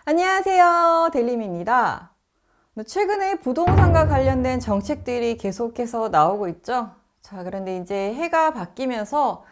안녕하세요, 델림입니다. 최근에 부동산과 관련된 정책들이 계속해서 나오고 있죠. 자, 그런데 이제 해가 바뀌면서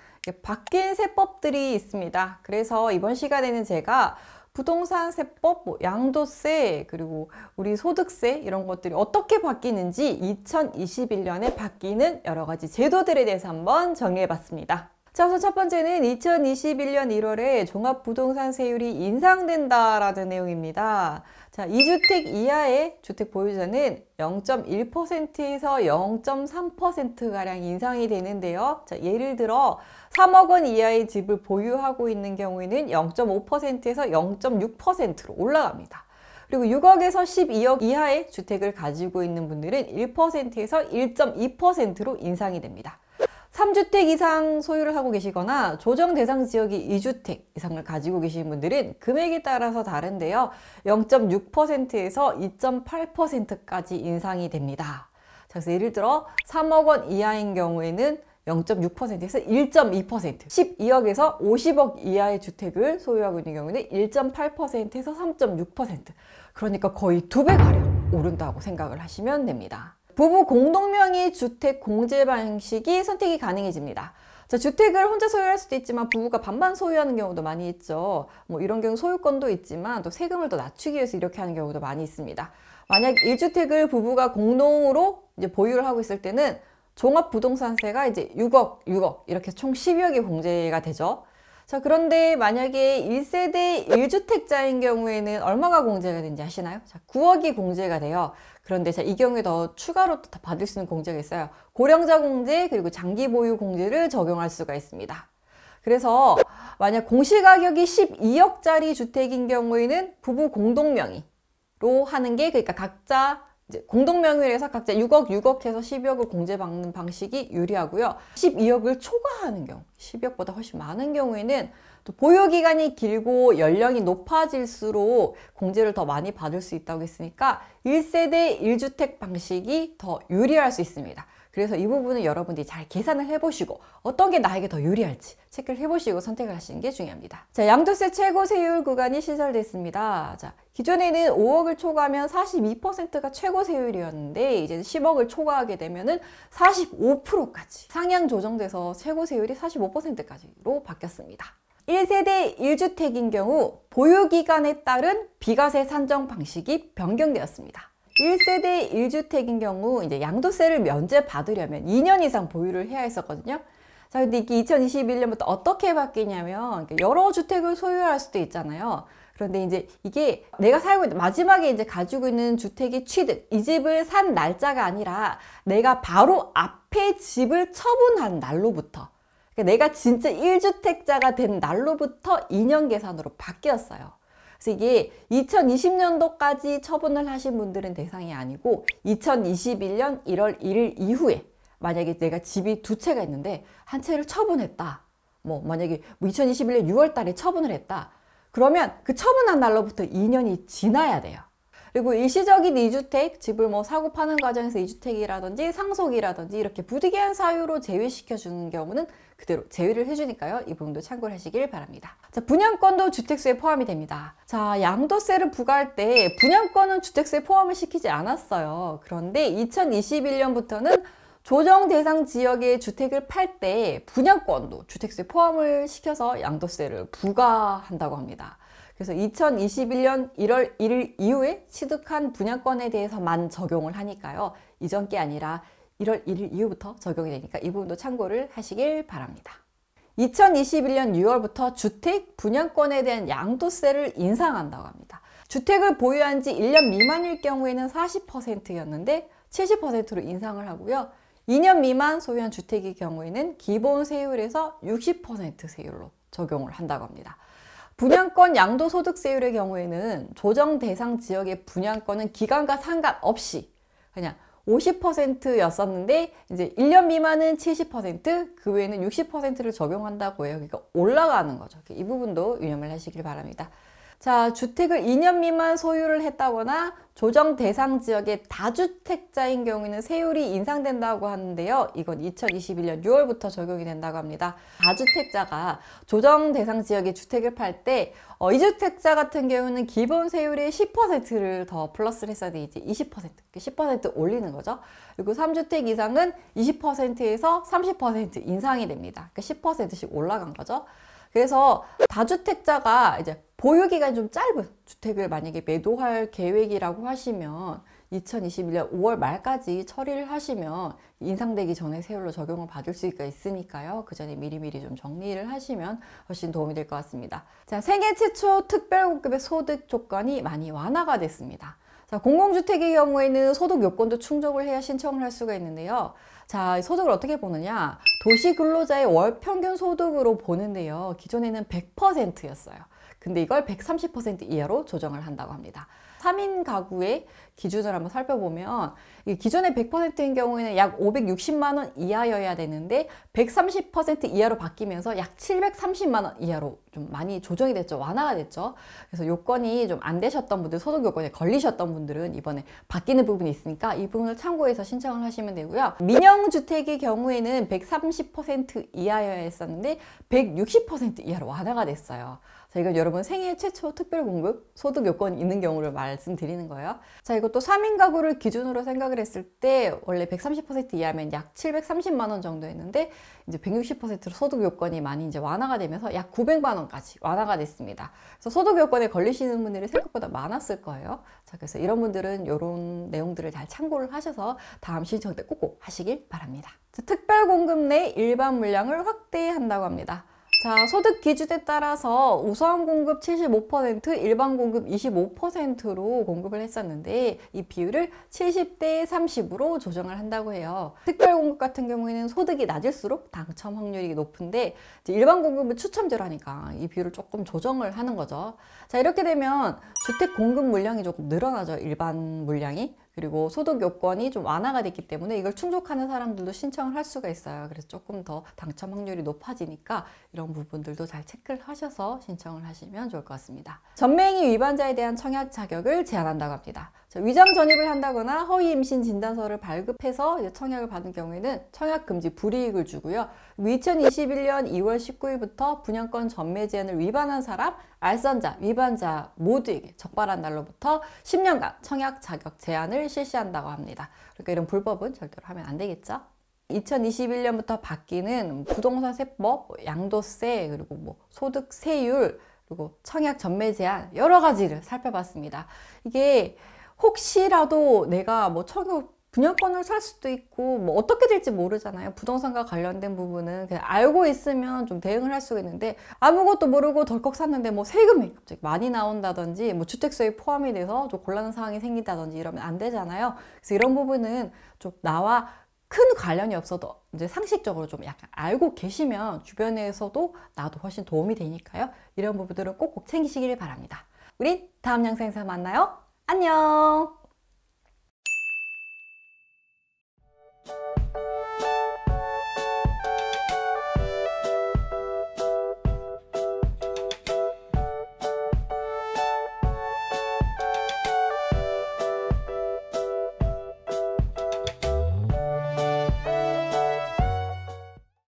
바뀐 세법들이 있습니다. 그래서 이번 시간에는 제가 부동산 세법, 양도세, 그리고 우리 소득세 이런 것들이 어떻게 바뀌는지 2021년에 바뀌는 여러 가지 제도들에 대해서 한번 정리해 봤습니다. 자, 우선 첫 번째는 2021년 1월에 종합부동산세율이 인상된다라는 내용입니다. 자, 2주택 이하의 주택 보유자는 0.1%에서 0.3%가량 인상이 되는데요. 자, 예를 들어 3억 원 이하의 집을 보유하고 있는 경우에는 0.5%에서 0.6%로 올라갑니다. 그리고 6억에서 12억 이하의 주택을 가지고 있는 분들은 1%에서 1.2%로 인상이 됩니다. 3주택 이상 소유를 하고 계시거나 조정 대상 지역이 2주택 이상을 가지고 계신 분들은 금액에 따라서 다른데요. 0.6%에서 2.8%까지 인상이 됩니다. 자, 그래서 예를 들어 3억 원 이하인 경우에는 0.6%에서 1.2%, 12억에서 50억 이하의 주택을 소유하고 있는 경우에는 1.8%에서 3.6%, 그러니까 거의 2배가량 오른다고 생각을 하시면 됩니다. 부부 공동명의 주택 공제 방식이 선택이 가능해집니다. 자, 주택을 혼자 소유할 수도 있지만 부부가 반반 소유하는 경우도 많이 있죠. 이런 경우 소유권도 있지만 또 세금을 더 낮추기 위해서 이렇게 하는 경우도 많이 있습니다. 만약 1주택을 부부가 공동으로 이제 보유를 하고 있을 때는 종합부동산세가 이제 6억 이렇게 총 12억이 공제가 되죠. 자, 그런데 만약에 1세대 1주택자인 경우에는 얼마가 공제가 되는지 아시나요? 자, 9억이 공제가 돼요. 그런데 자, 이 경우에 더 추가로 더 받을 수 있는 공제가 있어요. 고령자 공제 그리고 장기 보유 공제를 적용할 수가 있습니다. 그래서 만약 공시가격이 12억짜리 주택인 경우에는 부부 공동명의로 하는 게, 그러니까 각자 이제 공동명의로 해서 각자 6억 해서 12억을 공제받는 방식이 유리하고요. 12억을 초과하는 경우, 12억보다 훨씬 많은 경우에는 또 보유기간이 길고 연령이 높아질수록 공제를 더 많이 받을 수 있다고 했으니까 1세대 1주택 방식이 더 유리할 수 있습니다. 그래서 이 부분은 여러분들이 잘 계산을 해보시고 어떤 게 나에게 더 유리할지 체크를 해보시고 선택을 하시는 게 중요합니다. 자, 양도세 최고 세율 구간이 신설됐습니다. 자, 기존에는 5억을 초과하면 42%가 최고 세율이었는데 이제 10억을 초과하게 되면은 45%까지 상향 조정돼서 최고 세율이 45%까지로 바뀌었습니다. 1세대 1주택인 경우 보유기간에 따른 비과세 산정 방식이 변경되었습니다. 1세대 1주택인 경우 이제 양도세를 면제받으려면 2년 이상 보유를 해야 했었거든요. 자, 근데 이게 2021년부터 어떻게 바뀌냐면 여러 주택을 소유할 수도 있잖아요. 그런데 이제 이게 내가 살고 있는 마지막에 이제 가지고 있는 주택의 취득, 이 집을 산 날짜가 아니라 내가 바로 앞에 집을 처분한 날로부터, 그러니까 내가 진짜 1주택자가 된 날로부터 2년 계산으로 바뀌었어요. 그래서 이게 2020년도까지 처분을 하신 분들은 대상이 아니고 2021년 1월 1일 이후에 만약에 내가 집이 두 채가 있는데 한 채를 처분했다. 만약에 2021년 6월 달에 처분을 했다. 그러면 그 처분한 날로부터 2년이 지나야 돼요. 그리고 일시적인 2주택, 집을 사고 파는 과정에서 2주택이라든지 상속이라든지 이렇게 부득이한 사유로 제외시켜주는 경우는 그대로 제외를 해주니까요. 이 부분도 참고를 하시길 바랍니다. 자, 분양권도 주택수에 포함이 됩니다. 자, 양도세를 부과할 때 분양권은 주택수에 포함을 시키지 않았어요. 그런데 2021년부터는 조정 대상 지역의 주택을 팔 때 분양권도 주택수에 포함을 시켜서 양도세를 부과한다고 합니다. 그래서 2021년 1월 1일 이후에 취득한 분양권에 대해서만 적용을 하니까요. 이전 게 아니라 1월 1일 이후부터 적용이 되니까 이 부분도 참고를 하시길 바랍니다. 2021년 6월부터 주택 분양권에 대한 양도세를 인상한다고 합니다. 주택을 보유한 지 1년 미만일 경우에는 40%였는데 70%로 인상을 하고요. 2년 미만 소유한 주택의 경우에는 기본 세율에서 60% 세율로 적용을 한다고 합니다. 분양권 양도소득세율의 경우에는 조정 대상 지역의 분양권은 기간과 상관없이 그냥 50%였었는데 이제 1년 미만은 70%, 그 외에는 60%를 적용한다고 해요. 그러니까 올라가는 거죠. 이 부분도 유념을 하시길 바랍니다. 자, 주택을 2년 미만 소유를 했다거나 조정 대상 지역의 다주택자인 경우에는 세율이 인상된다고 하는데요. 이건 2021년 6월부터 적용이 된다고 합니다. 다주택자가 조정 대상 지역의 주택을 팔 때 2주택자 같은 경우는 기본 세율의 10%를 더 플러스를 했어야 돼. 이제 10% 올리는 거죠. 그리고 3주택 이상은 20%에서 30% 인상이 됩니다. 그러니까 10%씩 올라간 거죠. 그래서 다주택자가 이제 보유기간이 좀 짧은 주택을 만약에 매도할 계획이라고 하시면 2021년 5월 말까지 처리를 하시면 인상되기 전에 세율로 적용을 받을 수가 있으니까요. 그 전에 미리미리 좀 정리를 하시면 훨씬 도움이 될 것 같습니다. 자, 생애 최초 특별공급의 소득 조건이 많이 완화가 됐습니다. 자, 공공주택의 경우에는 소득 요건도 충족을 해야 신청을 할 수가 있는데요. 자, 소득을 어떻게 보느냐? 도시근로자의 월 평균 소득으로 보는데요. 기존에는 100%였어요. 근데 이걸 130% 이하로 조정을 한다고 합니다. 3인 가구의 기준을 한번 살펴보면 기존의 100%인 경우에는 약 560만 원 이하여야 되는데 130% 이하로 바뀌면서 약 730만 원 이하로 좀 많이 조정이 됐죠. 완화가 됐죠. 그래서 요건이 좀 안 되셨던 분들, 소득 요건에 걸리셨던 분들은 이번에 바뀌는 부분이 있으니까 이 부분을 참고해서 신청을 하시면 되고요. 민영주택의 경우에는 130% 이하여야 했었는데 160% 이하로 완화가 됐어요. 자, 이건 여러분 생애 최초 특별공급 소득 요건이 있는 경우를 말씀드리는 거예요. 자, 이것도 3인 가구를 기준으로 생각을 했을 때 원래 130% 이하면 약 730만 원 정도 했는데 이제 160%로 소득 요건이 많이 이제 완화가 되면서 약 900만 원까지 완화가 됐습니다. 그래서 소득 요건에 걸리시는 분들이 생각보다 많았을 거예요. 자, 그래서 이런 분들은 이런 내용들을 잘 참고를 하셔서 다음 신청 때 꼭꼭 하시길 바랍니다. 자, 특별공급 내 일반 물량을 확대한다고 합니다. 자, 소득 기준에 따라서 우선 공급 75%, 일반 공급 25%로 공급을 했었는데 이 비율을 70대 30으로 조정을 한다고 해요. 특별 공급 같은 경우에는 소득이 낮을수록 당첨 확률이 높은데 이제 일반 공급은 추첨제로 하니까 이 비율을 조금 조정을 하는 거죠. 자, 이렇게 되면 주택 공급 물량이 조금 늘어나죠. 일반 물량이. 그리고 소득 요건이 좀 완화가 됐기 때문에 이걸 충족하는 사람들도 신청을 할 수가 있어요. 그래서 조금 더 당첨 확률이 높아지니까 이런 부분들도 잘 체크를 하셔서 신청을 하시면 좋을 것 같습니다. 전매행위 위반자에 대한 청약 자격을 제한한다고 합니다. 위장 전입을 한다거나 허위 임신 진단서를 발급해서 청약을 받은 경우에는 청약 금지 불이익을 주고요. 2021년 2월 19일부터 분양권 전매 제한을 위반한 사람, 알선자, 위반자 모두에게 적발한 날로부터 10년간 청약 자격 제한을 실시한다고 합니다. 그러니까 이런 불법은 절대로 하면 안 되겠죠. 2021년부터 바뀌는 부동산 세법, 양도세, 그리고 소득세율, 그리고 청약 전매 제한 여러 가지를 살펴봤습니다. 이게 혹시라도 내가 분양권을 살 수도 있고 어떻게 될지 모르잖아요. 부동산과 관련된 부분은 그냥 알고 있으면 좀 대응을 할 수가 있는데 아무것도 모르고 덜컥 샀는데 세금이 갑자기 많이 나온다든지 주택수에 포함이 돼서 좀 곤란한 상황이 생긴다든지 이러면 안 되잖아요. 그래서 이런 부분은 좀 나와 큰 관련이 없어도 이제 상식적으로 좀 약간 알고 계시면 주변에서도 나도 훨씬 도움이 되니까요. 이런 부분들은 꼭꼭 챙기시길 바랍니다. 우리 다음 영상에서 만나요. 안녕!